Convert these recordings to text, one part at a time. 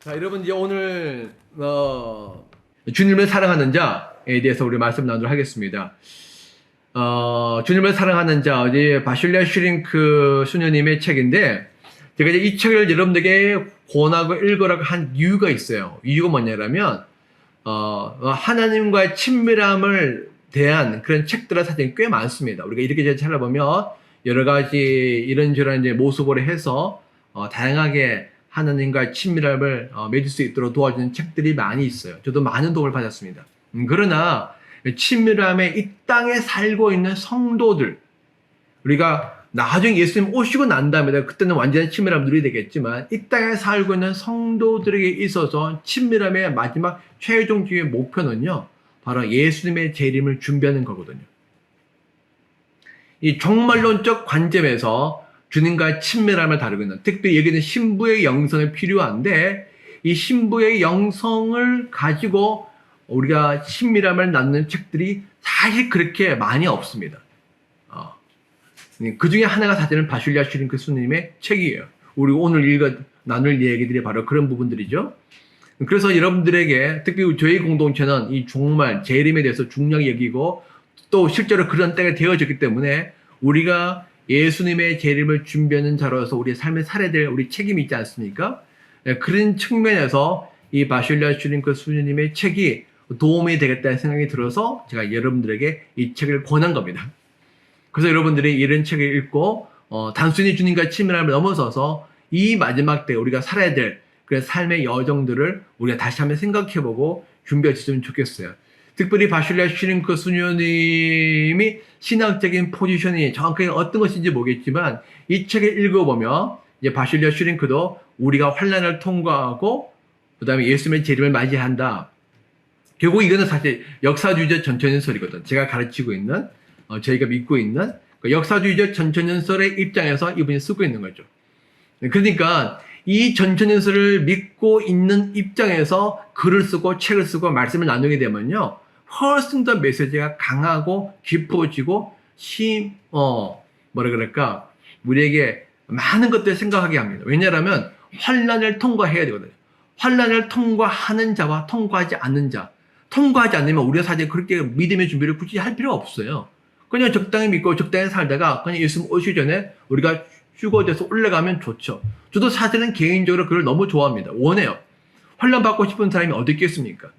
자, 여러분 이제 오늘 주님을 사랑하는 자에 대해서 우리 말씀 나누도록 하겠습니다. 주님을 사랑하는 자, 어제 바실레아 슈링크 수녀님의 책인데 제가 이제 이 책을 여러분들에게 권하고 읽으라고 한 이유가 있어요. 이유가 뭐냐면 하나님과의 친밀함을 대한 그런 책들은 사실 꽤 많습니다. 우리가 이렇게 찾아보면 여러 가지 이런저런 이제 모습으로 해서 다양하게 하나님과의 친밀함을 맺을 수 있도록 도와주는 책들이 많이 있어요. 저도 많은 도움을 받았습니다. 그러나 친밀함에 이 땅에 살고 있는 성도들, 우리가 나중에 예수님 오시고 난 다음에 그때는 완전한 친밀함을 누리게 되겠지만 이 땅에 살고 있는 성도들에게 있어서 친밀함의 마지막 최종적인 목표는요, 바로 예수님의 재림을 준비하는 거거든요. 이 종말론적 관점에서 주님과의 친밀함을 다루고 있는, 특별히 여기는 신부의 영성이 필요한데 이 신부의 영성을 가지고 우리가 친밀함을 나누는 책들이 사실 그렇게 많이 없습니다. 그 중에 하나가 사실은 바실레아 슈링크 스님의 책이에요. 우리 오늘 나눌 얘기들이 바로 그런 부분들이죠. 그래서 여러분들에게 특히 저희 공동체는 이 종말, 재림에 대해서 중요하게 여기고 또 실제로 그런 때가 되어졌기 때문에 우리가 예수님의 재림을 준비하는 자로서 우리의 삶을 살아야 될 우리 책임이 있지 않습니까? 그런 측면에서 이 바실레아 슈링크 수녀님의 책이 도움이 되겠다는 생각이 들어서 제가 여러분들에게 이 책을 권한 겁니다. 그래서 여러분들이 이런 책을 읽고 단순히 주님과 친밀함을 넘어서서 이 마지막 때 우리가 살아야 될 그런 삶의 여정들을 우리가 다시 한번 생각해보고 준비했으면 좋겠어요. 특별히 바실레아 슈링크 수녀님이 신학적인 포지션이 정확하게 어떤 것인지 모르겠지만 이 책을 읽어보면 이제 바실레아 슈링크도 우리가 환난을 통과하고 그 다음에 예수님의 재림을 맞이한다. 결국 이거는 사실 역사주의적 전천연설이거든. 제가 가르치고 있는 저희가 믿고 있는 그 역사주의적 전천연설의 입장에서 이분이 쓰고 있는 거죠. 그러니까 이 전천연설을 믿고 있는 입장에서 글을 쓰고 책을 쓰고 말씀을 나누게 되면요, 훨씬 더 메시지가 강하고 깊어지고 우리에게 많은 것들을 생각하게 합니다. 왜냐하면 환난을 통과해야 되거든요. 환난을 통과하는 자와 통과하지 않는 자, 통과하지 않으면 우리가 사실 그렇게 믿음의 준비를 굳이 할 필요가 없어요. 그냥 적당히 믿고 적당히 살다가 그냥 예수님 오시기 전에 우리가 휴거돼서 올라가면 좋죠. 저도 사실은 개인적으로 그걸 너무 좋아합니다. 원해요. 환난 받고 싶은 사람이 어디 있겠습니까?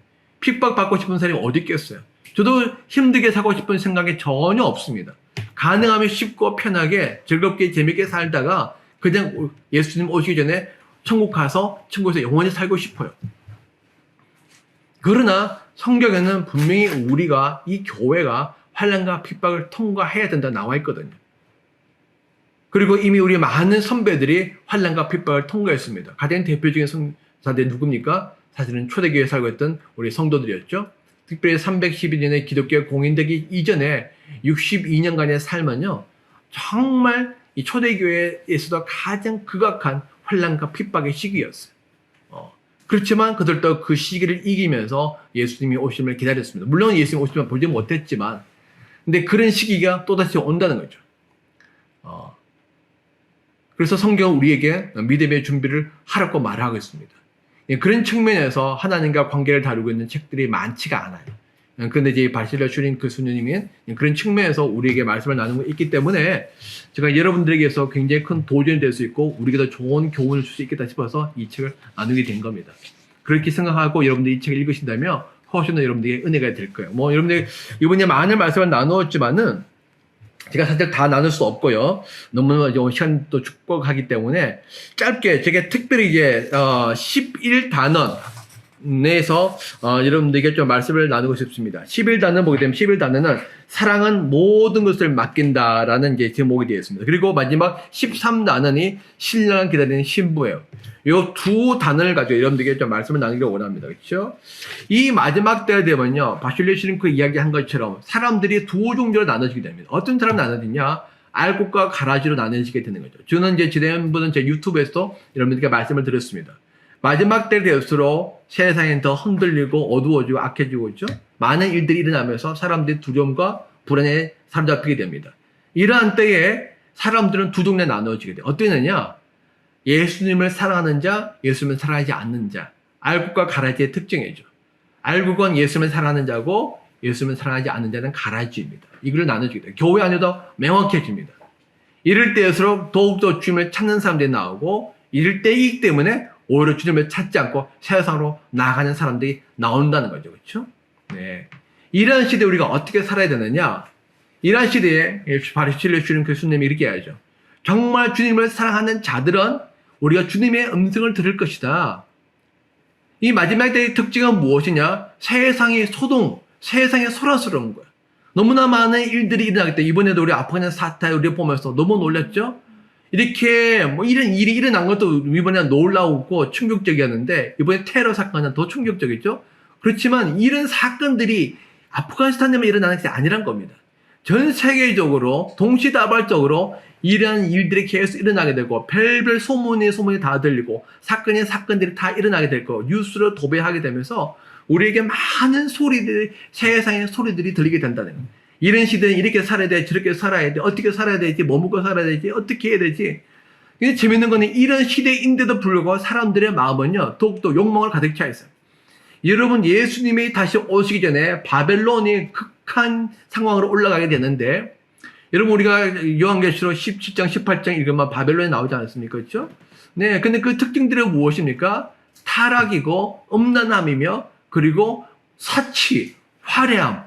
핍박 받고 싶은 사람이 어디 있겠어요? 저도 힘들게 살고 싶은 생각이 전혀 없습니다. 가능하면 쉽고 편하게 즐겁게 재밌게 살다가 그냥 예수님 오시기 전에 천국 가서 천국에서 영원히 살고 싶어요. 그러나 성경에는 분명히 우리가 이 교회가 환난과 핍박을 통과해야 된다 나와 있거든요. 그리고 이미 우리 많은 선배들이 환난과 핍박을 통과했습니다. 가장 대표적인 선사들이 누굽니까? 사실은 초대교회에 살고 있던 우리 성도들이었죠. 특별히 312년의 기독교 공인되기 이전에 62년간의 삶은요, 정말 이 초대교회에서도 가장 극악한 환난과 핍박의 시기였어요. 그렇지만 그들도 그 시기를 이기면서 예수님이 오심을 기다렸습니다. 물론 예수님 오심을 보지 못했지만, 근데 그런 시기가 또다시 온다는 거죠. 그래서 성경은 우리에게 믿음의 준비를 하라고 말하고 있습니다. 그런 측면에서 하나님과 관계를 다루고 있는 책들이 많지가 않아요. 그런데 이제 바실레아 슈링크 수녀님은 그런 측면에서 우리에게 말씀을 나누고 있기 때문에 제가 여러분들에게서 굉장히 큰 도전이 될 수 있고 우리가 더 좋은 교훈을 줄 수 있겠다 싶어서 이 책을 나누게 된 겁니다. 그렇게 생각하고 여러분들이 이 책을 읽으신다면 훨씬 더 여러분들에게 은혜가 될 거예요. 여러분들 이번에 많은 말씀을 나누었지만은 제가 사실 다 나눌 수 없고요. 너무 시간도 축복하기 때문에 짧게 제가 특별히 이제 11단원 내에서 여러분들에게 좀 말씀을 나누고 싶습니다. 11단원 보게 되면 11단원은 사랑은 모든 것을 맡긴다라는 이제 제목이 되어 있습니다. 그리고 마지막 13단원이 신랑을 기다리는 신부예요. 이 두 단원을 가지고 여러분들에게 좀 말씀을 나누기를 원합니다. 그렇죠? 이 마지막 때가 되면요, 바실레아 슈링크 이야기한 것처럼 사람들이 두 종류로 나눠지게 됩니다. 어떤 사람 나눠지냐? 알곡과 가라지로 나눠지게 되는 거죠. 저는 이제 지난번은 제 유튜브에서도 여러분들께 말씀을 드렸습니다. 마지막 때 될수록 세상은 더 흔들리고 어두워지고 악해지고 있죠. 많은 일들이 일어나면서 사람들이 두려움과 불안에 사로잡히게 됩니다. 이러한 때에 사람들은 두 종류에 나눠지게 돼요. 어떠느냐? 예수님을 사랑하는 자, 예수님을 사랑하지 않는 자. 알곡과 가라지의 특징이죠. 알곡은 예수님을 사랑하는 자고 예수님을 사랑하지 않는 자는 가라지입니다. 이걸 나눠주게 돼요. 교회 안에도 명확해집니다. 이럴 때일수록 더욱더 주님을 찾는 사람들이 나오고 이럴 때이기 때문에 오히려 주님을 찾지 않고 세상으로 나아가는 사람들이 나온다는 거죠. 그렇죠? 네. 이러한 시대에 우리가 어떻게 살아야 되느냐? 이러한 시대에 바로 주님 교수님이 이렇게 해야죠. 정말 주님을 사랑하는 자들은 우리가 주님의 음성을 들을 것이다. 이 마지막 때의 특징은 무엇이냐? 세상이 소동, 세상이 소란스러운 거야. 너무나 많은 일들이 일어나기 때문에 이번에도 우리 아프가니스탄 사태 우리 보면서 너무 놀랐죠? 이렇게 뭐 이런 일이 일어난 것도 이번에 놀라우고 충격적이었는데 이번에 테러 사건은 더 충격적이죠? 그렇지만 이런 사건들이 아프가니스탄에만 일어나는 게 아니란 겁니다. 전 세계적으로 동시다발적으로 이러한 일들이 계속 일어나게 되고 별별 소문이 다 들리고 사건들이 다 일어나게 될 거고 뉴스를 도배하게 되면서 우리에게 많은 소리들이 세상의 소리들이 들리게 된다는 거예요. 이런 시대는 이렇게 살아야 돼, 저렇게 살아야 돼, 어떻게 살아야 되지, 뭐 먹고 살아야 되지, 어떻게 해야 되지. 근데 재밌는 거는 이런 시대인데도 불구하고 사람들의 마음은요 더욱더 욕망을 가득 차 있어요. 여러분 예수님이 다시 오시기 전에 바벨론이 극한 상황으로 올라가게 되는데 여러분 우리가 요한계시록 17장 18장 읽으면 바벨론이 나오지 않았습니까? 그렇죠? 네, 근데 그 특징들은 무엇입니까? 타락이고 음란함이며 그리고 사치, 화려함.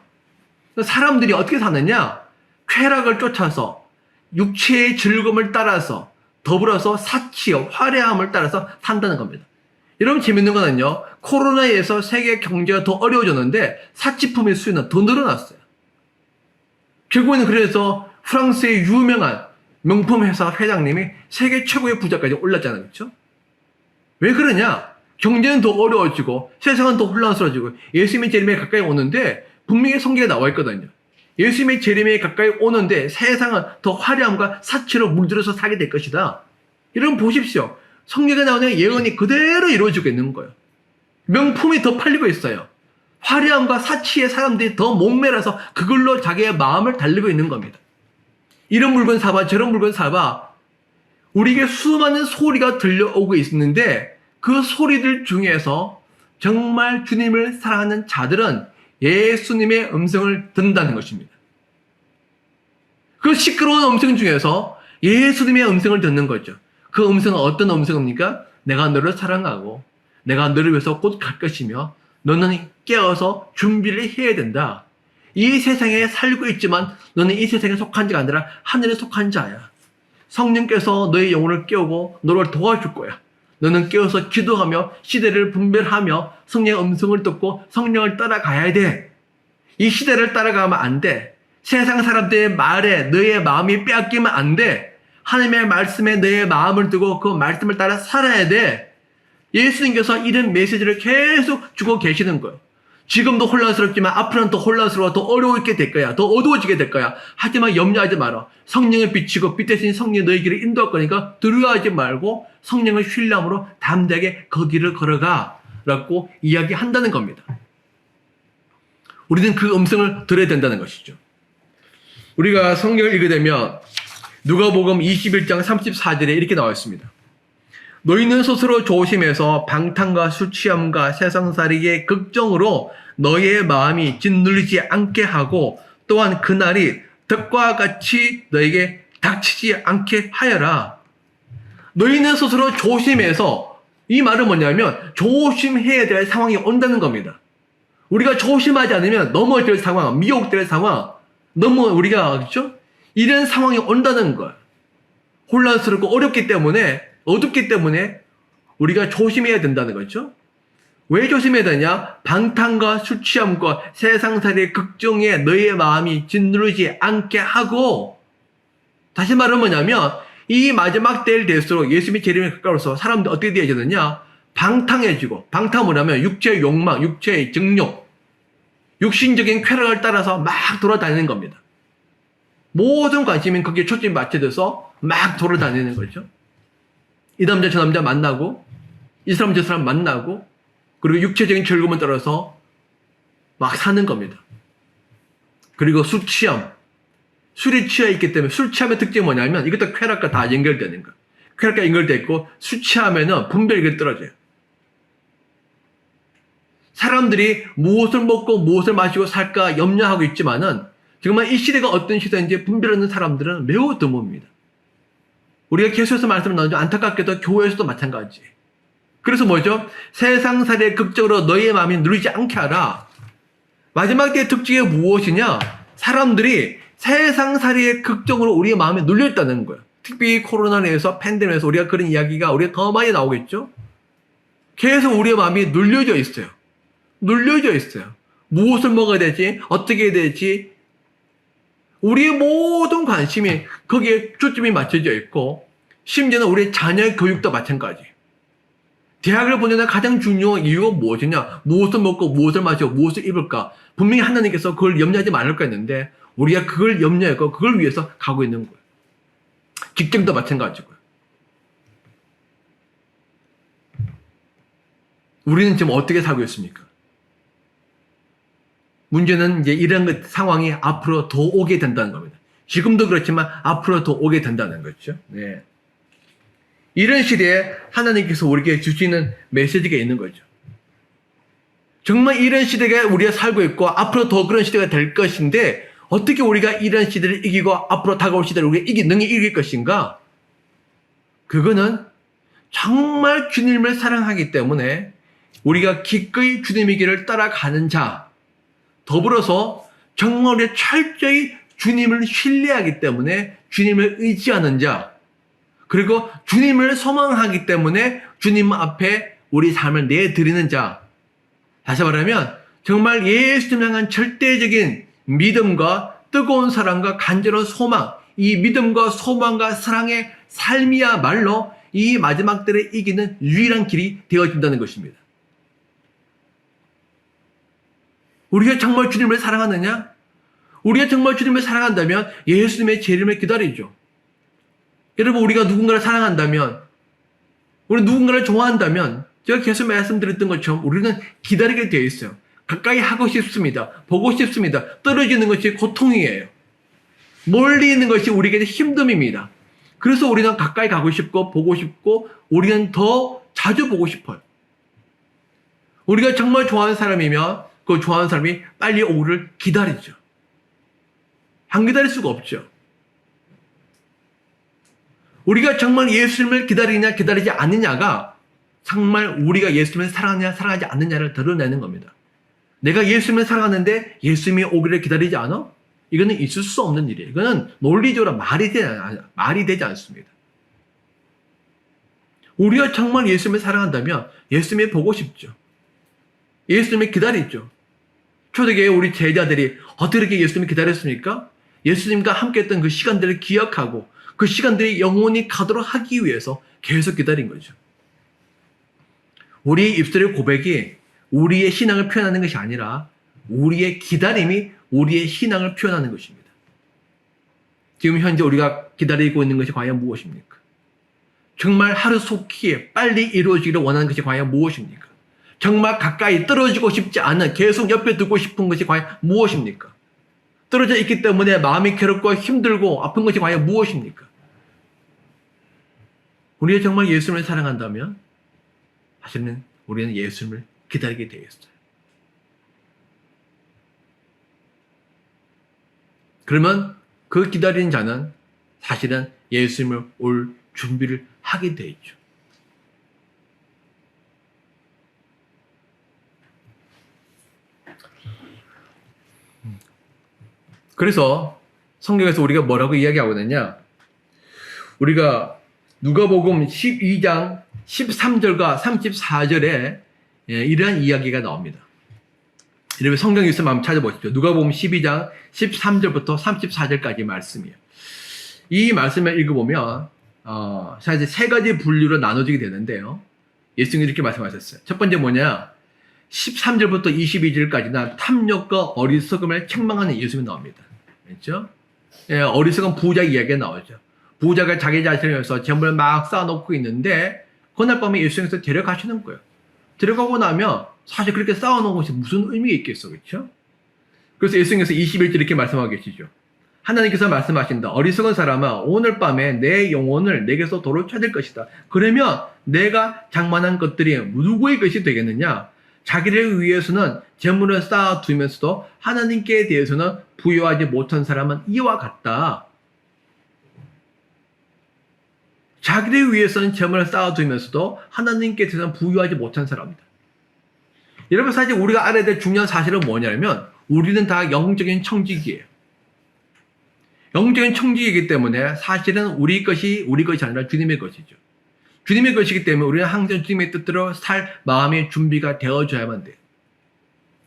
사람들이 어떻게 사느냐? 쾌락을 쫓아서 육체의 즐거움을 따라서 더불어서 사치, 화려함을 따라서 산다는 겁니다. 여러분 재밌는 거는요. 코로나에서 세계 경제가 더 어려워졌는데 사치품의 수요는 더 늘어났어요. 결국에는 그래서 프랑스의 유명한 명품 회사 회장님이 세계 최고의 부자까지 올랐잖아요. 그렇죠? 왜 그러냐? 경제는 더 어려워지고 세상은 더 혼란스러워지고 예수님의 재림에 가까이 오는데 분명히 성경에 나와 있거든요. 예수님의 재림에 가까이 오는데 세상은 더 화려함과 사치로 물들어서 살게 될 것이다. 여러분 보십시오. 성경에 나오는 예언이 그대로 이루어지고 있는 거예요. 명품이 더 팔리고 있어요. 화려함과 사치에 사람들이 더 목매라서 그걸로 자기의 마음을 달리고 있는 겁니다. 이런 물건 사봐, 저런 물건 사봐. 우리에게 수많은 소리가 들려오고 있는데 그 소리들 중에서 정말 주님을 사랑하는 자들은 예수님의 음성을 듣는다는 것입니다. 그 시끄러운 음성 중에서 예수님의 음성을 듣는 거죠. 그 음성은 어떤 음성입니까? 내가 너를 사랑하고 내가 너를 위해서 곧 갈 것이며 너는 깨어서 준비를 해야 된다. 이 세상에 살고 있지만 너는 이 세상에 속한 자가 아니라 하늘에 속한 자야. 성령께서 너의 영혼을 깨우고 너를 도와줄 거야. 너는 깨어서 기도하며 시대를 분별하며 성령의 음성을 듣고 성령을 따라가야 돼. 이 시대를 따라가면 안 돼. 세상 사람들의 말에 너의 마음이 빼앗기면 안 돼. 하나님의 말씀에 너의 마음을 두고 그 말씀을 따라 살아야 돼. 예수님께서 이런 메시지를 계속 주고 계시는 거예요. 지금도 혼란스럽지만 앞으로는 더 혼란스러워 더 어려워지게 될 거야. 더 어두워지게 될 거야. 하지만 염려하지 마라. 성령을 비치고 빛 대신 성령이 너의 길을 인도할 거니까 두려워하지 말고 성령을 신뢰함으로 담대하게 그 길을 걸어가 라고 이야기한다는 겁니다. 우리는 그 음성을 들어야 된다는 것이죠. 우리가 성경을 읽게 되면 누가복음 21장 34절에 이렇게 나와 있습니다. 너희는 스스로 조심해서 방탕과 술 취함과 세상살이의 걱정으로 너희의 마음이 짓눌리지 않게 하고 또한 그날이 덕과 같이 너에게 닥치지 않게 하여라. 너희는 스스로 조심해서 이 말은 뭐냐면 조심해야 될 상황이 온다는 겁니다. 우리가 조심하지 않으면 넘어질 상황, 미혹될 상황, 너무 우리가 그렇죠? 이런 상황이 온다는 거예요. 혼란스럽고 어렵기 때문에 어둡기 때문에 우리가 조심해야 된다는 거죠. 왜 조심해야 되냐? 방탕과 술 취함과 세상살이의 걱정에 너의 마음이 짓누르지 않게 하고 다시 말하면 뭐냐면 이 마지막 때를 될수록 예수님의 재림에 가까워서 사람들이 어떻게 되어지느냐? 방탕해지고 방탕은 뭐냐면 육체의 욕망, 육체의 정욕 육신적인 쾌락을 따라서 막 돌아다니는 겁니다. 모든 관심은 거기에 초점이 맞춰져서 막 돌아다니는 거죠. 이 남자 저 남자 만나고 이 사람 저 사람 만나고 그리고 육체적인 즐거움을 따라서 막 사는 겁니다. 그리고 술 취함. 술이 취해 있기 때문에 술 취함의 특징이 뭐냐면 이것도 쾌락과 다 연결되는 거. 쾌락과 연결되어 있고 술 취하면은 분별력이 떨어져요. 사람들이 무엇을 먹고 무엇을 마시고 살까 염려하고 있지만은 정말 이 시대가 어떤 시대인지 분별하는 사람들은 매우 드뭅니다. 우리가 계속해서 말씀을 나누죠. 안타깝게도 교회에서도 마찬가지. 그래서 뭐죠? 세상살이의 극적으로 너희의 마음이 누르지 않게 하라. 마지막 때의 특징이 무엇이냐? 사람들이 세상살이의 극적으로 우리의 마음에 눌려있다는 거예요. 특히 코로나로 인해서 팬데믹에서 우리가 그런 이야기가 우리가 더 많이 나오겠죠? 계속 우리의 마음이 눌려져 있어요. 눌려져 있어요. 무엇을 먹어야 되지? 어떻게 해야 되지? 우리의 모든 관심이 거기에 초점이 맞춰져 있고, 심지어는 우리의 자녀의 교육도 마찬가지. 대학을 보내는 가장 중요한 이유가 무엇이냐? 무엇을 먹고 무엇을 마시고 무엇을 입을까? 분명히 하나님께서 그걸 염려하지 말을까 했는데 우리가 그걸 염려하고 그걸 위해서 가고 있는 거예요. 직장도 마찬가지고요. 우리는 지금 어떻게 살고 있습니까? 문제는 이제 이런 상황이 앞으로 더 오게 된다는 겁니다. 지금도 그렇지만 앞으로 더 오게 된다는 거죠. 네. 이런 시대에 하나님께서 우리에게 주시는 메시지가 있는 거죠. 정말 이런 시대가 우리가 살고 있고 앞으로 더 그런 시대가 될 것인데 어떻게 우리가 이런 시대를 이기고 앞으로 다가올 시대를 우리가 능히 이길 것인가? 그거는 정말 주님을 사랑하기 때문에 우리가 기꺼이 주님의 길을 따라가는 자, 더불어서 정말 우리가 철저히 주님을 신뢰하기 때문에 주님을 의지하는 자, 그리고 주님을 소망하기 때문에 주님 앞에 우리 삶을 내드리는 자. 다시 말하면 정말 예수님을 향한 절대적인 믿음과 뜨거운 사랑과 간절한 소망, 이 믿음과 소망과 사랑의 삶이야말로 이 마지막 때를 이기는 유일한 길이 되어진다는 것입니다. 우리가 정말 주님을 사랑하느냐? 우리가 정말 주님을 사랑한다면 예수님의 재림을 기다리죠. 여러분, 우리가 누군가를 사랑한다면, 우리 누군가를 좋아한다면, 제가 계속 말씀드렸던 것처럼 우리는 기다리게 되어 있어요. 가까이 하고 싶습니다. 보고 싶습니다. 떨어지는 것이 고통이에요. 멀리 있는 것이 우리에게 힘듦입니다. 그래서 우리는 가까이 가고 싶고, 보고 싶고, 우리는 더 자주 보고 싶어요. 우리가 정말 좋아하는 사람이면, 그 좋아하는 사람이 빨리 오기를 기다리죠. 안 기다릴 수가 없죠. 우리가 정말 예수님을 기다리냐 기다리지 않느냐가 정말 우리가 예수님을 사랑하냐 사랑하지 않느냐를 드러내는 겁니다. 내가 예수님을 사랑하는데 예수님이 오기를 기다리지 않아? 이거는 있을 수 없는 일이에요. 이거는 논리적으로 말이 되지 않습니다. 우리가 정말 예수님을 사랑한다면 예수님을 보고 싶죠. 예수님을 기다리죠. 초대교회 우리 제자들이 어떻게 이렇게 예수님을 기다렸습니까? 예수님과 함께했던 그 시간들을 기억하고 그 시간들이 영원히 가도록 하기 위해서 계속 기다린 거죠. 우리의 입술의 고백이 우리의 신앙을 표현하는 것이 아니라 우리의 기다림이 우리의 신앙을 표현하는 것입니다. 지금 현재 우리가 기다리고 있는 것이 과연 무엇입니까? 정말 하루속히 빨리 이루어지기를 원하는 것이 과연 무엇입니까? 정말 가까이 떨어지고 싶지 않은, 계속 옆에 두고 싶은 것이 과연 무엇입니까? 떨어져 있기 때문에 마음이 괴롭고 힘들고 아픈 것이 과연 무엇입니까? 우리가 정말 예수님을 사랑한다면 사실은 우리는 예수님을 기다리게 되어 있어요. 그러면 그 기다리는 자는 사실은 예수님을 올 준비를 하게 되어 있죠. 그래서 성경에서 우리가 뭐라고 이야기하고 있느냐? 우리가 누가복음 12장 13절과 34절에 이러한 이야기가 나옵니다. 여러분 성경에 있으면 한번 찾아보십시오. 누가복음 12장 13절부터 34절까지 말씀이에요. 이 말씀을 읽어보면 사실 세 가지 분류로 나눠지게 되는데요. 예수님이 이렇게 말씀하셨어요. 첫 번째 뭐냐? 13절부터 22절까지는 탐욕과 어리석음을 책망하는 예수님이 나옵니다. 그렇죠? 어리석은 부자 이야기가 나오죠. 부자가 자기 자신을 위해서 재물을 막 쌓아놓고 있는데 그날 밤에 예수님께서 데려가시는 거예요. 데려가고 나면 사실 그렇게 쌓아놓은 것이 무슨 의미가 있겠어, 그렇죠? 그래서 예수님께서 21절 이렇게 말씀하고 계시죠. 하나님께서 말씀하신다. 어리석은 사람아, 오늘 밤에 내 영혼을 내게서 도로 찾을 것이다. 그러면 내가 장만한 것들이 누구의 것이 되겠느냐? 자기를 위해서는 재물을 쌓아두면서도 하나님께 대해서는 부여하지 못한 사람은 이와 같다. 자기를 위해서는 재물을 쌓아두면서도 하나님께 대해서는 부여하지 못한 사람이다. 여러분, 사실 우리가 알아야 될 중요한 사실은 뭐냐면 우리는 다 영적인 청지기예요. 영적인 청지기이기 때문에 사실은 우리 것이 아니라 주님의 것이죠. 주님의 것이기 때문에 우리는 항상 주님의 뜻대로 살 마음의 준비가 되어줘야만 돼요.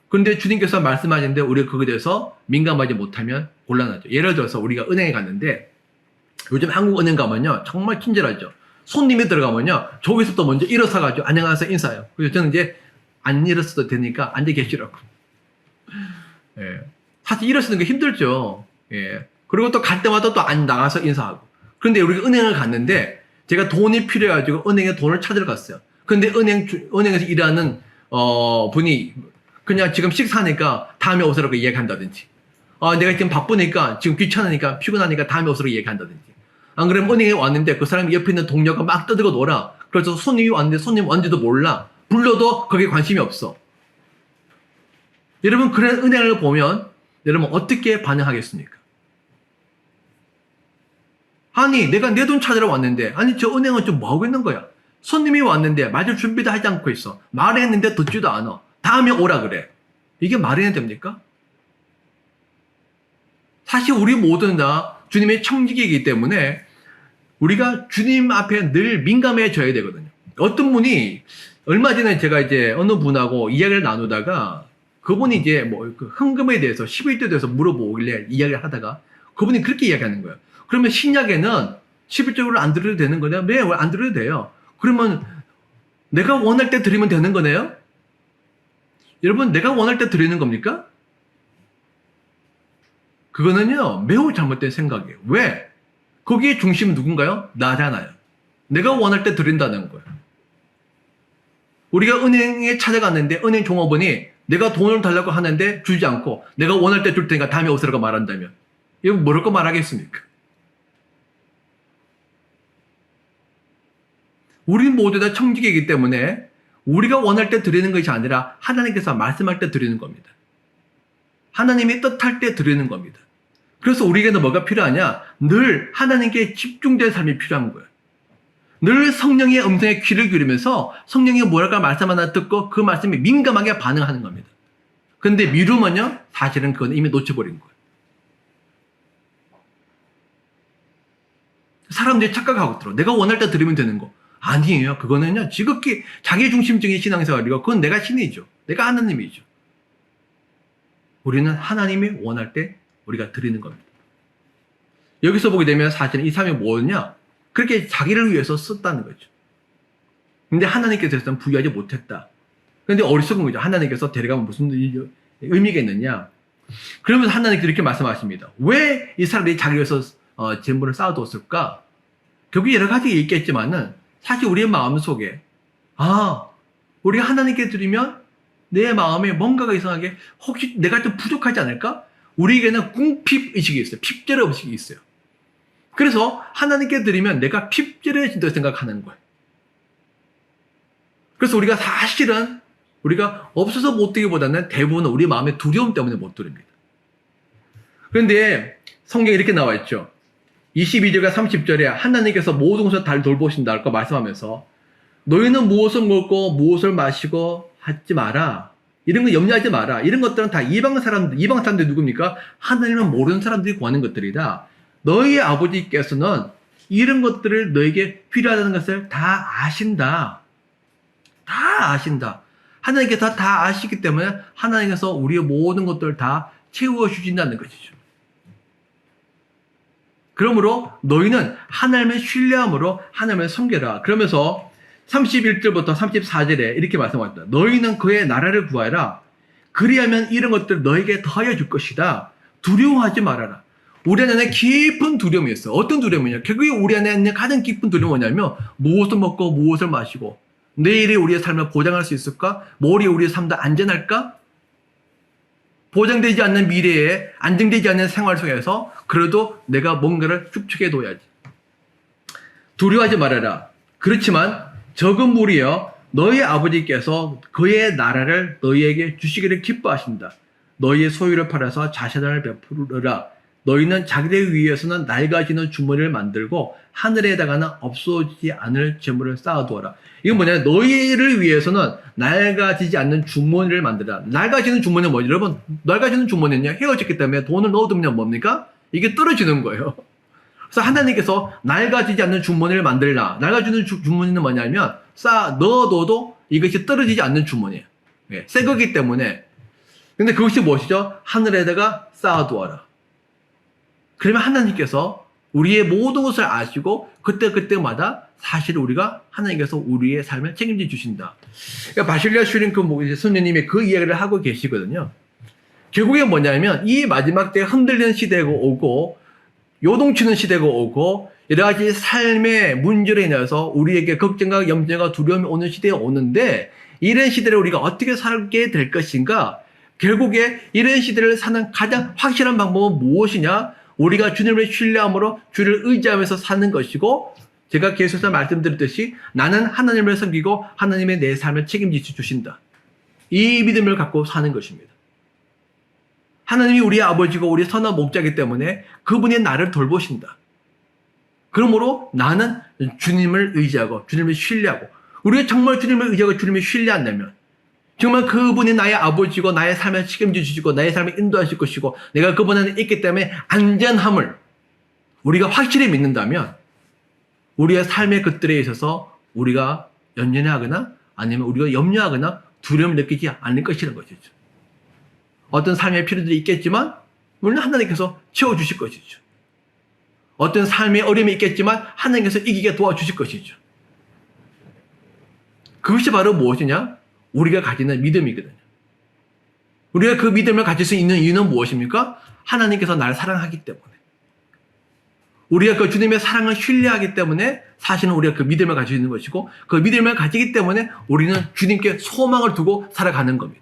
그런데 주님께서 말씀하시는데 우리가 거기에 대해서 민감하지 못하면 곤란하죠. 예를 들어서 우리가 은행에 갔는데 요즘 한국 은행 가면요 정말 친절하죠. 손님이 들어가면요 저기서부터 먼저 일어서가지고 안녕하세요 인사해요. 그래서 저는 이제 안 일어서도 되니까 앉아 계시라고. 예. 사실 일어서는 게 힘들죠. 예. 그리고 또 갈 때마다 또 안 나가서 인사하고. 그런데 우리가 은행을 갔는데 제가 돈이 필요해가지고 은행에 돈을 찾으러 갔어요. 근데 은행에서 일하는 분이 그냥 지금 식사하니까 다음에 오시라고 얘기한다든지, 내가 지금 바쁘니까 지금 귀찮으니까 피곤하니까 다음에 오시라고 얘기한다든지. 안 그러면 은행에 왔는데 그 사람이 옆에 있는 동료가 막 떠들고 놀아. 그래서 손님이 왔는데 손님 왔는지도 몰라. 불러도 거기에 관심이 없어. 여러분, 그런 은행을 보면 여러분 어떻게 반응하겠습니까? 아니, 내가 내 돈 찾으러 왔는데, 아니, 저 은행은 좀 뭐하고 있는 거야? 손님이 왔는데, 맞을 준비도 하지 않고 있어. 말했는데 듣지도 않아. 다음에 오라 그래. 이게 말이 해야 됩니까? 사실 우리 모두는 다 주님의 청지기이기 때문에 우리가 주님 앞에 늘 민감해져야 되거든요. 어떤 분이, 얼마 전에 제가 이제 어느 분하고 이야기를 나누다가, 그분이 이제 그 헌금에 대해서, 11조에 대해서 물어보길래 이야기를 하다가, 그분이 그렇게 이야기하는 거예요. 그러면 신약에는 11조를 안 드려도 되는 거냐? 왜 안 드려도 돼요? 그러면 내가 원할 때 드리면 되는 거네요? 여러분, 내가 원할 때 드리는 겁니까? 그거는요, 매우 잘못된 생각이에요. 왜? 거기에 중심은 누군가요? 나잖아요. 내가 원할 때 드린다는 거예요. 우리가 은행에 찾아갔는데 은행 종업원이 내가 돈을 달라고 하는데 주지 않고 내가 원할 때 줄 테니까 다음에 오시라고 말한다면 이거 뭐라고 말하겠습니까? 우리 모두 다 청지기이기 때문에 우리가 원할 때 드리는 것이 아니라 하나님께서 말씀할 때 드리는 겁니다. 하나님이 뜻할 때 드리는 겁니다. 그래서 우리에게는 뭐가 필요하냐? 늘 하나님께 집중된 삶이 필요한 거예요. 늘 성령의 음성에 귀를 기울이면서 성령이 뭐랄까 말씀 하나 듣고 그 말씀에 민감하게 반응하는 겁니다. 그런데 미루면요, 사실은 그건 이미 놓쳐버린 거예요. 사람들이 착각하고 들어. 내가 원할 때 드리면 되는 거. 아니에요. 그거는요, 지극히 자기중심적인 신앙생활이고, 그건 내가 신이죠. 내가 하나님이죠. 우리는 하나님이 원할 때 우리가 드리는 겁니다. 여기서 보게 되면 사실은 이 사람이 뭐냐? 그렇게 자기를 위해서 썼다는 거죠. 근데 하나님께서는 부여하지 못했다. 그런데 어리석은 거죠. 하나님께서 데려가면 무슨 의미가 있느냐? 그러면서 하나님께서 이렇게 말씀하십니다. 왜 이 사람들이 자기를 위해서 재물을 쌓아두었을까? 결국 여러 가지 있겠지만은 사실 우리의 마음속에 우리가 하나님께 드리면 내 마음에 뭔가가 이상하게 혹시 내가 좀 부족하지 않을까? 우리에게는 궁핍 의식이 있어요. 핍절의 의식이 있어요. 그래서 하나님께 드리면 내가 핍절해진다고 생각하는 거예요. 그래서 우리가 사실은 우리가 없어서 못 드리기보다는 대부분 우리 마음의 두려움 때문에 못 드립니다. 그런데 성경에 이렇게 나와 있죠. 22절과 30절에 하나님께서 모든 것을 다 돌보신다고 말씀하면서 너희는 무엇을 먹고 무엇을 마시고 하지 마라. 이런 거 염려하지 마라. 이런 것들은 다 이방 사람들이 누굽니까? 하나님은 모르는 사람들이 구하는 것들이다. 너희 아버지께서는 이런 것들을 너에게 필요하다는 것을 다 아신다. 다 아신다. 하나님께서 다 아시기 때문에 하나님께서 우리의 모든 것들을 다 채워주신다는 것이죠. 그러므로 너희는 하나님을 신뢰함으로 하나님을 섬겨라. 그러면서 31절부터 34절에 이렇게 말씀하셨다. 너희는 그의 나라를 구하라. 그리하면 이런 것들 너에게 더하여 줄 것이다. 두려워하지 말아라. 우리 안에 깊은 두려움이 있어요. 어떤 두려움이냐? 결국에 우리 안에 있는 가장 깊은 두려움은 뭐냐면 무엇을 먹고 무엇을 마시고 내일이 우리의 삶을 보장할 수 있을까? 모레 우리의 삶도 안전할까? 보장되지 않는 미래에 안정되지 않는 생활 속에서 그래도 내가 뭔가를 축적해 둬야지. 두려워하지 말아라. 그렇지만 적은 무리여 너희 아버지께서 그의 나라를 너희에게 주시기를 기뻐하신다. 너희의 소유를 팔아서 자산을 베풀으라. 너희는 자기들 위해서는 낡아지는 주머니를 만들고 하늘에 해당하는 없어지지 않을 재물을 쌓아두어라. 이건 뭐냐? 너희를 위해서는 낡아지지 않는 주머니를 만들라. 낡아지는 주머니는 뭐죠? 여러분, 낡아지는 주머니는요, 헤어졌기 때문에 돈을 넣어두면 뭡니까? 이게 떨어지는 거예요. 그래서 하나님께서 낡아지지 않는 주머니를 만들라. 낡아지는 주머니는 뭐냐면 넣어둬도 이것이 떨어지지 않는 주머니예요. 예, 새 거기 때문에. 근데 그것이 무엇이죠? 하늘에다가 쌓아두어라. 그러면 하나님께서 우리의 모든 것을 아시고 그때그때마다 사실 우리가 하나님께서 우리의 삶을 책임져 주신다. 그러니까 바실리아 슈링크 선생님이 그 이야기를 하고 계시거든요. 결국에 뭐냐면 이 마지막 때 흔들리는 시대가 오고 요동치는 시대가 오고 여러 가지 삶의 문제로 인해서 우리에게 걱정과 염려가 두려움이 오는 시대가 오는데 이런 시대를 우리가 어떻게 살게 될 것인가? 결국에 이런 시대를 사는 가장 확실한 방법은 무엇이냐? 우리가 주님을 신뢰함으로 주를 의지하면서 사는 것이고 제가 계속해서 말씀드렸듯이 나는 하나님을 섬기고 하나님의 내 삶을 책임져 주신다. 이 믿음을 갖고 사는 것입니다. 하나님이 우리의 아버지고 우리의 선한 목자이기 때문에 그분이 나를 돌보신다. 그러므로 나는 주님을 의지하고 주님을 신뢰하고 우리가 정말 주님을 의지하고 주님을 신뢰한다면 정말 그분이 나의 아버지고 나의 삶을 책임져 주시고 나의 삶을 인도하실 것이고 내가 그분 안에 있기 때문에 안전함을 우리가 확실히 믿는다면 우리의 삶의 것들에 있어서 우리가 연연하거나 아니면 우리가 염려하거나 두려움을 느끼지 않을 것이라는 것이죠. 어떤 삶의 필요들이 있겠지만 물론 하나님께서 채워주실 것이죠. 어떤 삶의 어려움이 있겠지만 하나님께서 이기게 도와주실 것이죠. 그것이 바로 무엇이냐? 우리가 가지는 믿음이거든요. 우리가 그 믿음을 가질 수 있는 이유는 무엇입니까? 하나님께서 나를 사랑하기 때문에. 우리가 그 주님의 사랑을 신뢰하기 때문에 사실은 우리가 그 믿음을 가지고 있는 것이고 그 믿음을 가지기 때문에 우리는 주님께 소망을 두고 살아가는 겁니다.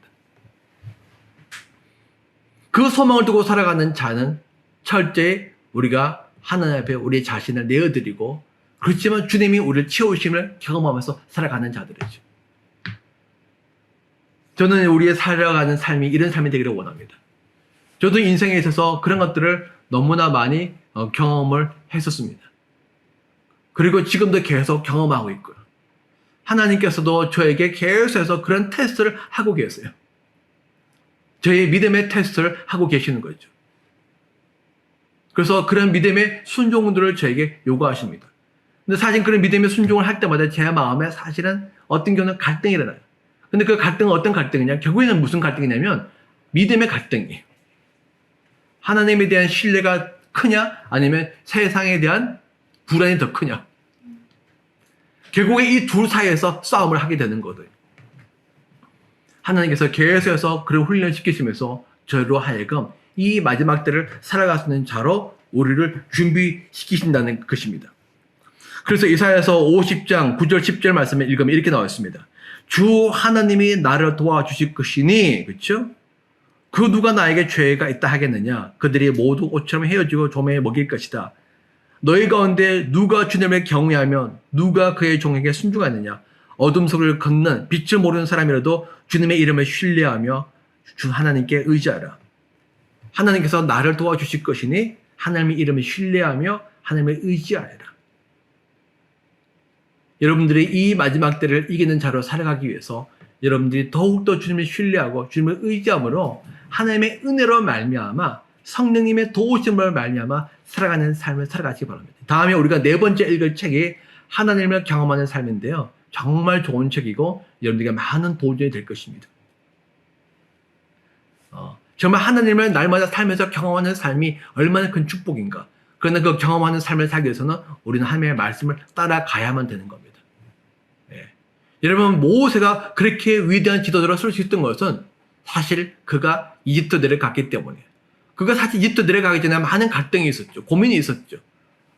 그 소망을 두고 살아가는 자는 철저히 우리가 하나님 앞에 우리 자신을 내어드리고 그렇지만 주님이 우리를 채우심을 경험하면서 살아가는 자들이죠. 저는 우리의 살아가는 삶이 이런 삶이 되기를 원합니다. 저도 인생에 있어서 그런 것들을 너무나 많이 경험을 했었습니다. 그리고 지금도 계속 경험하고 있고요. 하나님께서도 저에게 계속해서 그런 테스트를 하고 계세요. 저의 믿음의 테스트를 하고 계시는 거죠. 그래서 그런 믿음의 순종들을 저에게 요구하십니다. 근데 사실 그런 믿음의 순종을 할 때마다 제 마음에 사실은 어떤 경우는 갈등이 일어나요. 근데 그 갈등은 어떤 갈등이냐? 결국에는 무슨 갈등이냐면 믿음의 갈등이에요. 하나님에 대한 신뢰가 크냐? 아니면 세상에 대한 불안이 더 크냐? 결국에 이 둘 사이에서 싸움을 하게 되는 거예요. 하나님께서 계속해서 그런 훈련을 시키시면서 저로 하여금 이 마지막 때를 살아갈 수 있는 자로 우리를 준비시키신다는 것입니다. 그래서 이사야서 50장 9절 10절 말씀을 읽으면 이렇게 나와 있습니다. 주 하나님이 나를 도와주실 것이니 그렇죠? 그 누가 나에게 죄가 있다 하겠느냐? 그들이 모두 옷처럼 헤어지고 조매에 먹일 것이다. 너희 가운데 누가 주님을 경외하면 누가 그의 종에게 순종하느냐? 어둠 속을 걷는 빛을 모르는 사람이라도 주님의 이름을 신뢰하며 주 하나님께 의지하라. 하나님께서 나를 도와주실 것이니 하나님의 이름을 신뢰하며 하나님을 의지하라. 여러분들이 이 마지막 때를 이기는 자로 살아가기 위해서 여러분들이 더욱더 주님을 신뢰하고 주님을 의지함으로 하나님의 은혜로 말미암아 성령님의 도우심으로 말미암아 살아가는 삶을 살아가시기 바랍니다. 다음에 우리가 네 번째 읽을 책이 하나님을 경험하는 삶인데요. 정말 좋은 책이고 여러분들에게 많은 도움이 될 것입니다. 정말 하나님을 날마다 살면서 경험하는 삶이 얼마나 큰 축복인가. 그러나 그 경험하는 삶을 살기 위해서는 우리는 하나님의 말씀을 따라가야만 되는 겁니다. 여러분 모세가 그렇게 위대한 지도자로 쓸 수 있던 것은 사실 그가 이집트 내려갔기 때문이에요. 그가 사실 이집트 내려가기 전에 많은 갈등이 있었죠. 고민이 있었죠.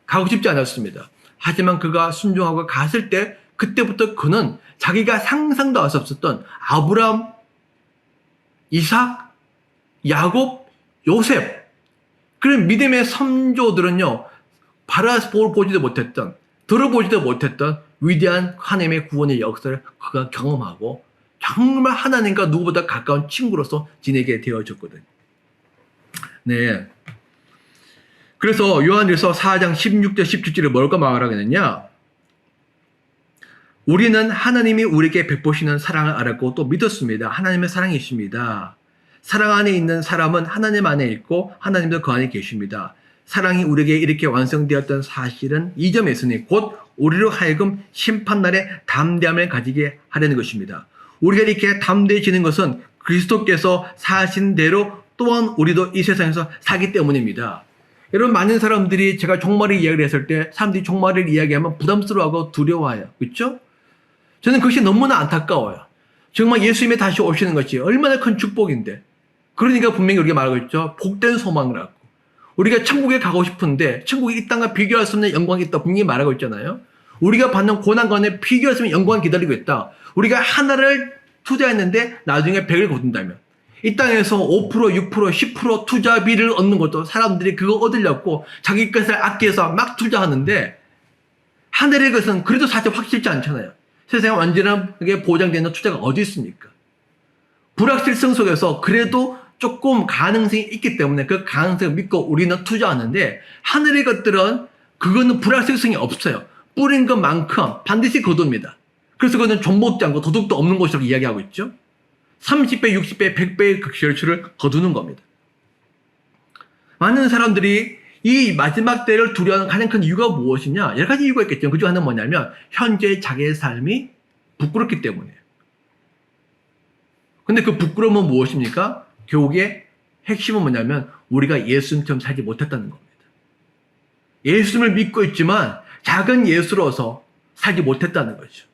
가고 싶지 않았습니다. 하지만 그가 순종하고 갔을 때 그때부터 그는 자기가 상상도 할 수 없었던 아브라함, 이삭, 야곱, 요셉, 그런 믿음의 선조들은요, 바라보지도 못했던, 들어보지도 못했던 위대한 하나님의 구원의 역사를 그가 경험하고 정말 하나님과 누구보다 가까운 친구로서 지내게 되어졌거든요. 네. 그래서 요한일서 4장 16절 17절에 뭘까 말하겠느냐? 우리는 하나님이 우리에게 베푸시는 사랑을 알았고 또 믿었습니다. 하나님의 사랑이십니다. 사랑 안에 있는 사람은 하나님 안에 있고 하나님도 그 안에 계십니다. 사랑이 우리에게 이렇게 완성되었던 사실은 이 점에 있으니 곧 우리로 하여금 심판날에 담대함을 가지게 하려는 것입니다. 우리가 이렇게 담대해지는 것은 그리스도께서 사신 대로 또한 우리도 이 세상에서 살기 때문입니다. 여러분, 많은 사람들이 제가 종말을 이야기를 했을 때 사람들이 종말을 이야기하면 부담스러워하고 두려워해요. 그렇죠? 저는 그것이 너무나 안타까워요. 정말 예수님이 다시 오시는 것이 얼마나 큰 축복인데. 그러니까 분명히 우리가 말하고 있죠. 복된 소망을 갖고. 우리가 천국에 가고 싶은데 천국이 이 땅과 비교할 수 없는 영광이 있다 분명히 말하고 있잖아요. 우리가 받는 고난과는 비교할 수 없는 영광이 기다리고 있다. 우리가 하나를 투자했는데 나중에 100을 거둔다면 이 땅에서 5%, 6%, 10% 투자비를 얻는 것도 사람들이 그거 얻으려고 자기 것을 아껴서 막 투자하는데 하늘의 것은 그래도 사실 확실치 않잖아요. 세상에 완전하게 보장되는 투자가 어디 있습니까? 불확실성 속에서 그래도 조금 가능성이 있기 때문에 그 가능성을 믿고 우리는 투자하는데 하늘의 것들은 그거는 불확실성이 없어요. 뿌린 것만큼 반드시 거둡니다. 그래서 그거는 존먹지 않고 도둑도 없는 것이라고 이야기하고 있죠. 30배, 60배, 100배의 극실추를 거두는 겁니다. 많은 사람들이 이 마지막 때를 두려워하는 가장 큰 이유가 무엇이냐? 여러 가지 이유가 있겠죠. 그중 하나는 뭐냐면 현재 자기의 삶이 부끄럽기 때문이에요. 근데 그 부끄러움은 무엇입니까? 결국에 핵심은 뭐냐면 우리가 예수님처럼 살지 못했다는 겁니다. 예수님을 믿고 있지만 작은 예수로서 살지 못했다는 거죠.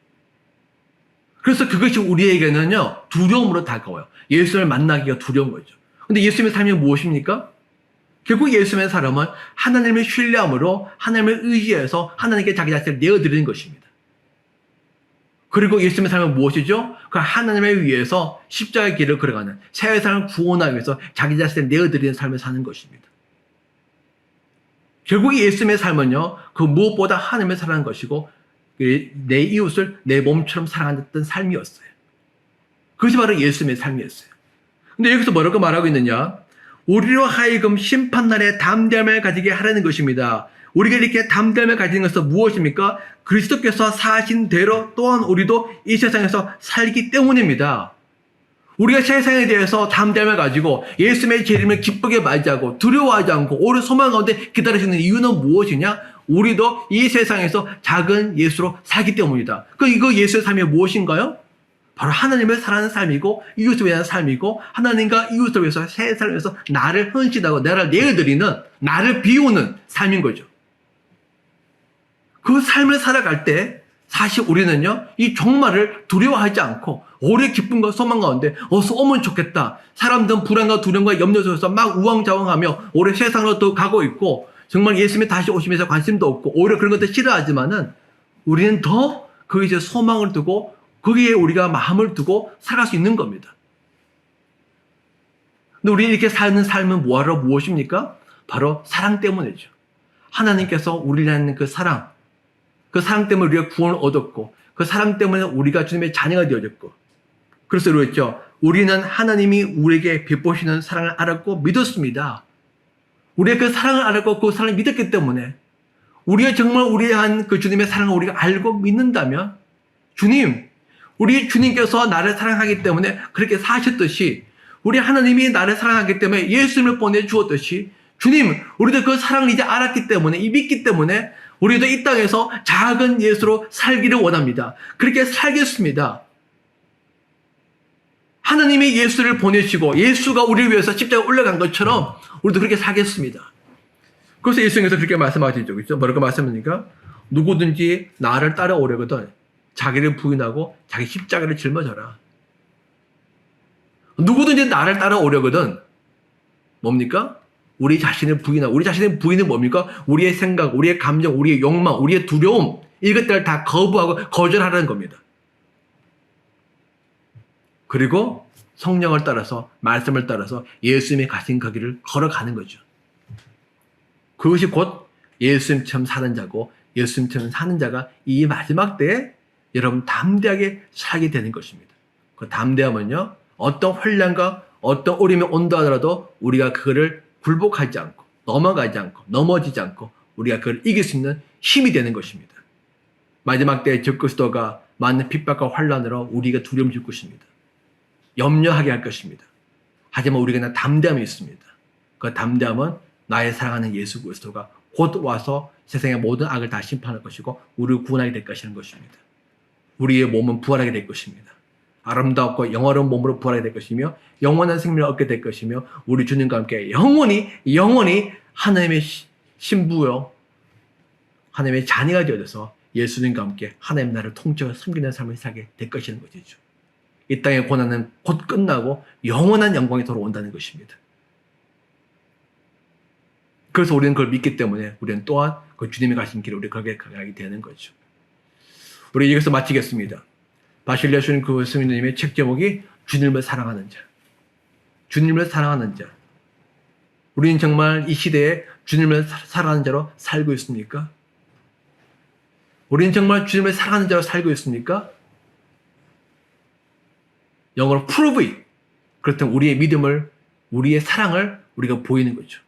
그래서 그것이 우리에게는요, 두려움으로 다가와요. 예수님을 만나기가 두려운 거죠. 근데 예수님의 삶이 무엇입니까? 결국 예수님의 사람은 하나님을 신뢰함으로 하나님을 의지해서 하나님께 자기 자신을 내어드리는 것입니다. 그리고 예수님의 삶은 무엇이죠? 그 하나님을 위해서 십자가의 길을 걸어가는 세상을 구원하기 위해서 자기 자신을 내어드리는 삶을 사는 것입니다. 결국 예수님의 삶은요, 그 무엇보다 하나님을 사랑하는 것이고 내 이웃을 내 몸처럼 사랑했던 삶이었어요. 그것이 바로 예수님의 삶이었어요. 근데 여기서 뭐라고 말하고 있느냐? 우리로 하여금 심판날에 담대함을 가지게 하라는 것입니다. 우리가 이렇게 담대함을 가지는 것은 무엇입니까? 그리스도께서 사신 대로 또한 우리도 이 세상에서 살기 때문입니다. 우리가 세상에 대해서 담대함을 가지고 예수님의 재림을 기쁘게 맞이하고 두려워하지 않고 오래 소망 가운데 기다리시는 이유는 무엇이냐? 우리도 이 세상에서 작은 예수로 살기 때문이다. 이거 예수의 삶이 무엇인가요? 바로 하나님을 사랑하는 삶이고 이웃을 위한 삶이고 하나님과 이웃을 위해서 세상을 위해서 나를 헌신하고 나를 내어드리는 나를 비우는 삶인 거죠. 그 삶을 살아갈 때 사실 우리는요, 이 종말을 두려워하지 않고 오래 기쁨과 소망 가운데 어서 오면 좋겠다. 사람들은 불안과 두려움과 염려 속에서 막 우왕좌왕하며 오래 세상으로 더 가고 있고 정말 예수님이 다시 오시면서 관심도 없고 오히려 그런 것들 싫어하지만은 우리는 더 거기에 소망을 두고 거기에 우리가 마음을 두고 살아갈 수 있는 겁니다. 근데 우리 이렇게 사는 삶은 뭐하러 무엇입니까? 바로 사랑 때문이죠. 하나님께서 우리를 향한 그 사랑 때문에 우리가 구원을 얻었고 그 사랑 때문에 우리가 주님의 자녀가 되어졌고 그래서 그랬죠. 우리는 하나님이 우리에게 베푸시는 사랑을 알았고 믿었습니다. 우리가 그 사랑을 알았고 그 사랑을 믿었기 때문에 우리가 정말 우리에 대한 그 주님의 사랑을 우리가 알고 믿는다면 우리 주님께서 나를 사랑하기 때문에 그렇게 사셨듯이 우리 하나님이 나를 사랑하기 때문에 예수님을 보내주었듯이 주님, 우리도 그 사랑을 이제 알았기 때문에 믿기 때문에 우리도 이 땅에서 작은 예수로 살기를 원합니다. 그렇게 살겠습니다. 하나님이 예수를 보내시고 예수가 우리를 위해서 십자가에 올라간 것처럼 우리도 그렇게 살겠습니다. 그래서 예수님께서 그렇게 말씀하시죠. 그렇죠? 뭐라고 말씀합니까? 누구든지 나를 따라오려거든 자기를 부인하고 자기 십자가를 짊어져라. 누구든지 나를 따라오려거든 뭡니까? 우리 자신을 부인하고 우리 자신의 부인은 뭡니까? 우리의 생각, 우리의 감정, 우리의 욕망, 우리의 두려움 이것들을 다 거부하고 거절하라는 겁니다. 그리고 성령을 따라서 말씀을 따라서 예수님이 가신 그 길을 걸어가는 거죠. 그것이 곧 예수님처럼 사는 자고 예수님처럼 사는 자가 이 마지막 때에 여러분 담대하게 살게 되는 것입니다. 그 담대함은요, 어떤 혼란과 어떤 어려움이 온다 하더라도 우리가 그거를 굴복하지 않고 넘어가지 않고 넘어지지 않고 우리가 그걸 이길 수 있는 힘이 되는 것입니다. 마지막 때에 적그리스도가 많은 핍박과 환란으로 우리가 두려움 줄 것입니다. 염려하게 할 것입니다. 하지만 우리가 담대함이 있습니다. 그 담대함은 나의 사랑하는 예수 그리스도가 곧 와서 세상의 모든 악을 다 심판할 것이고 우리를 구원하게 될 것이라는 것입니다. 우리의 몸은 부활하게 될 것입니다. 아름답고 영원한 몸으로 부활하게 될 것이며 영원한 생명을 얻게 될 것이며 우리 주님과 함께 영원히 하나님의 신부요 하나님의 자녀가 되어서 예수님과 함께 하나님 나라를 통째로 섬기는 삶을 살게 될 것이라는 것이죠. 이 땅의 고난은 곧 끝나고 영원한 영광이 돌아온다는 것입니다. 그래서 우리는 그걸 믿기 때문에 우리는 또한 그 주님이 가신 길을 우리 거기에 가게 되는 거죠. 우리 여기서 마치겠습니다. 바실레 주님 그 스님의 책 제목이 주님을 사랑하는 자. 주님을 사랑하는 자. 우리는 정말 이 시대에 주님을 사랑하는 자로 살고 있습니까? 우리는 정말 주님을 사랑하는 자로 살고 있습니까? 영어로 prove it. 그렇다면 우리의 믿음을, 우리의 사랑을 우리가 보이는 거죠.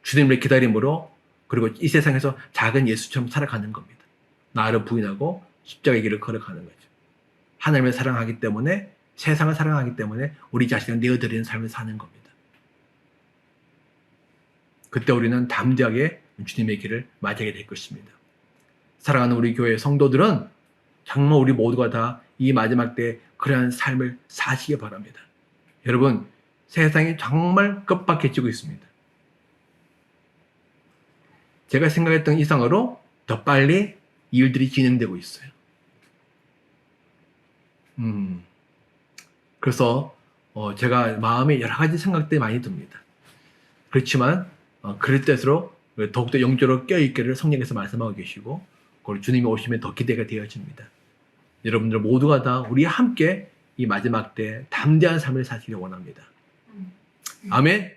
주님을 기다림으로 그리고 이 세상에서 작은 예수처럼 살아가는 겁니다. 나를 부인하고 십자가의 길을 걸어가는 거죠. 하나님을 사랑하기 때문에 세상을 사랑하기 때문에 우리 자신을 내어드리는 삶을 사는 겁니다. 그때 우리는 담대하게 주님의 길을 맞이하게 될 것입니다. 사랑하는 우리 교회 성도들은 정말 우리 모두가 다 이 마지막 때 그러한 삶을 사시기 바랍니다. 여러분, 세상이 정말 급박해지고 있습니다. 제가 생각했던 이상으로 더 빨리 일들이 진행되고 있어요. 그래서 제가 마음에 여러 가지 생각들이 많이 듭니다. 그렇지만 그럴 때일수록 더욱더 영적으로 껴있기를 성령께서 말씀하고 계시고 그걸 주님이 오시면 더 기대가 되어집니다. 여러분들 모두가 다 우리 함께 이 마지막 때 담대한 삶을 사시길 원합니다. 아멘.